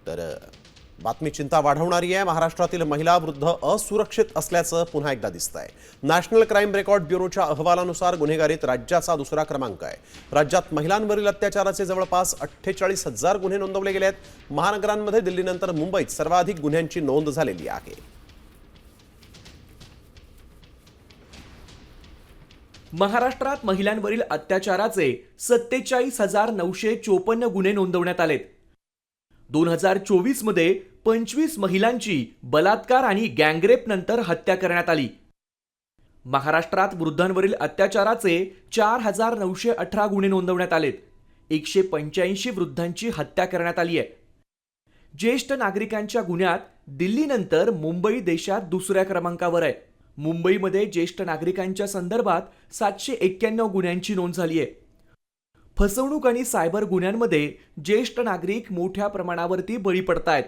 तर बातमी चिंता वाढवणारी आहे। महाराष्ट्रातील महिला वृद्ध असुरक्षित असल्याचं पुन्हा एकदा दिसतंय। नॅशनल क्राईम रेकॉर्ड ब्युरोच्या अहवालानुसार गुन्हेगारीत राज्याचा दुसरा क्रमांक आहे। राज्यात महिलांवरील अत्याचाराचे जवळपास 48,000 गुन्हे नोंदवले गेले आहेत। महानगरांमध्ये दिल्लीनंतर मुंबईत सर्वाधिक गुन्ह्यांची नोंद झालेली आहे। महाराष्ट्रात महिलांवरील अत्याचाराचे 47,954 गुन्हे नोंदवण्यात आलेत। 2024 मध्ये 25 महिलांची बलात्कार आणि गँगरेप नंतर हत्या करण्यात आली। महाराष्ट्रात वृद्धांवरील अत्याचाराचे 4,918 गुन्हे नोंदवण्यात आलेत। 185 वृद्धांची हत्या करण्यात आली आहे। ज्येष्ठ नागरिकांच्या गुन्ह्यात दिल्लीनंतर मुंबई देशात दुसऱ्या क्रमांकावर आहे। मुंबईमध्ये ज्येष्ठ नागरिकांच्या संदर्भात 791 गुन्ह्यांची नोंद झाली आहे। फसवणूक आणि सायबर गुन्ह्यांमध्ये ज्येष्ठ नागरिक मोठ्या प्रमाणावरती बळी पडतायत।